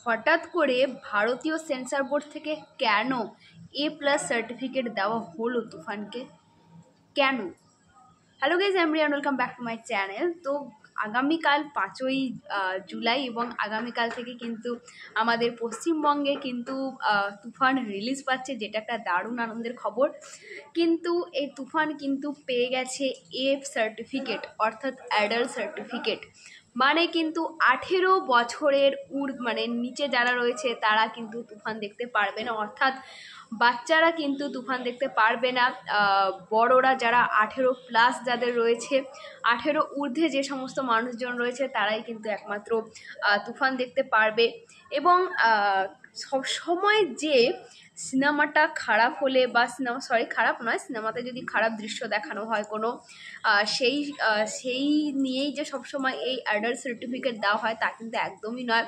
হঠাৎ করে ভারতীয় সেন্সর বোর্ড থেকে কেন A+ সার্টিফিকেট দেওয়া হলো তুফানকে? কেন? Hello guys, I am Riyan, welcome back to my channel. তো আগামীকাল 5ই জুলাই এবং আগামীকাল থেকে কিন্তু আমাদের পশ্চিমবঙ্গে কিন্তু তুফান রিলিজ পাচ্ছে, যেটা একটা দারুণ আনন্দের খবর। কিন্তু এই তুফান কিন্তু পেয়ে গেছে A সার্টিফিকেট, অর্থাৎ অ্যাডাল্ট সার্টিফিকেট। মানে কিন্তু 18 বছরের মানে নিচে যারা রয়েছে তারা কিন্তু তুফান দেখতে পারবে না, অর্থাৎ বাচ্চারা কিন্তু তুফান দেখতে পারবে না। বড়রা যারা 18+ যাদের রয়েছে, 18 ঊর্ধ্বে যে সমস্ত মানুষজন রয়েছে তারাই কিন্তু একমাত্র তুফান দেখতে পারবে। এবং সব সময় যে সিনেমাটা খারাপ হলে বা খারাপ নয়, সিনেমাতে যদি খারাপ দৃশ্য দেখানো হয় কোনো, সেই নিয়েই যে সবসময় এই অ্যাডাল্ট সার্টিফিকেট দেওয়া হয় তা কিন্তু একদমই নয়।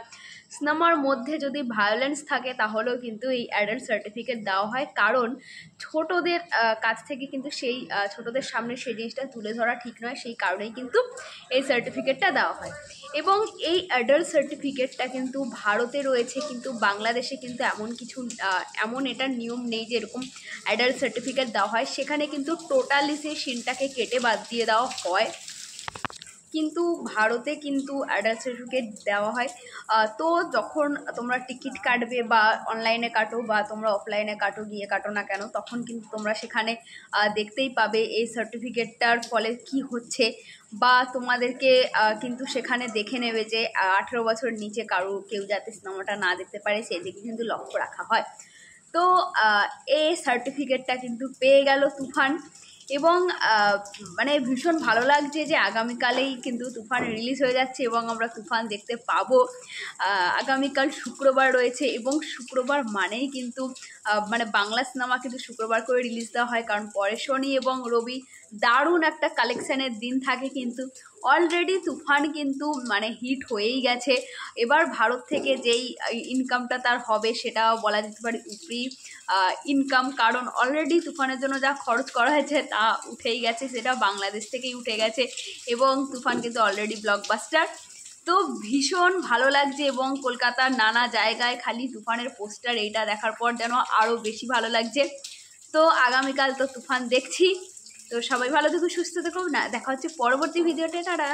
সিনেমার মধ্যে যদি ভায়োলেন্স থাকে তাহলেও কিন্তু এই অ্যাডাল্ট সার্টিফিকেট দেওয়া হয়, কারণ ছোটদের কাছ থেকে কিন্তু ছোটদের সামনে সেই জিনিসটা তুলে ধরা ঠিক নয়, সেই কারণেই কিন্তু এই সার্টিফিকেটটা দেওয়া হয়। এবং এই অ্যাডাল্ট সার্টিফিকেটটা কিন্তু ভারতে রয়েছে, কিন্তু বাংলাদেশে কিন্তু এমন এটার নিয়ম নেই যে এরকম অ্যাডাল্ট সার্টিফিকেট দেওয়া হয়। সেখানে কিন্তু টোটালি সেই সিনটাকে কেটে বাদ দিয়ে দেওয়া হয়, কিন্তু ভারতে কিন্তু অ্যাডাল্ট সার্টিফিকেট দেওয়া হয়। তো যখন তোমরা টিকিট কাটবে বা অনলাইনে কাটো বা তোমরা অফলাইনে কাটো, গিয়ে কাটো না কেন, তখন কিন্তু তোমরা সেখানে দেখতেই পাবে এই সার্টিফিকেটটার ফলে কি হচ্ছে, বা তোমাদেরকে কিন্তু সেখানে দেখে নেবে যে 18 বছর নিচে কেউ যাতে সিনেমাটা না দেখতে পারে সেদিকে কিন্তু লক্ষ্য রাখা হয়। তো এই সার্টিফিকেটটা কিন্তু পেয়ে গেল তুফান, এবং মানে ভীষণ ভালো লাগছে যে আগামীকালেই কিন্তু তুফান রিলিজ হয়ে যাচ্ছে এবং আমরা তুফান দেখতে পাবো। আগামীকাল শুক্রবার রয়েছে, এবং শুক্রবার মানেই কিন্তু মানে বাংলা সিনেমা কিন্তু শুক্রবার করে রিলিজ দেওয়া হয়, কারণ পরে শনি এবং রবি দারুণ একটা কালেকশানের দিন থাকে। কিন্তু অলরেডি তুফান কিন্তু মানে হিট হয়েই গেছে। এবার ভারত থেকে যেই ইনকামটা তার হবে সেটা বলা যেতে পারে উপরি ইনকাম, কারণ অলরেডি তুফানের জন্য যা খরচ করা হয়েছে তা উঠেই গেছে, সেটা বাংলাদেশ থেকেই উঠে গেছে, এবং তুফান কিন্তু অলরেডি ব্লকবাস্টার। তো ভীষণ ভালো লাগছে, এবং কলকাতার নানা জায়গায় খালি তুফানের পোস্টার, এইটা দেখার পর যেন আরও বেশি ভালো লাগছে। তো আগামীকাল তো তুফান দেখছি। তো সবাই ভালো থেকো, সুস্থ থেকো, না দেখা হচ্ছে পরবর্তী ভিডিওতে। টাটা।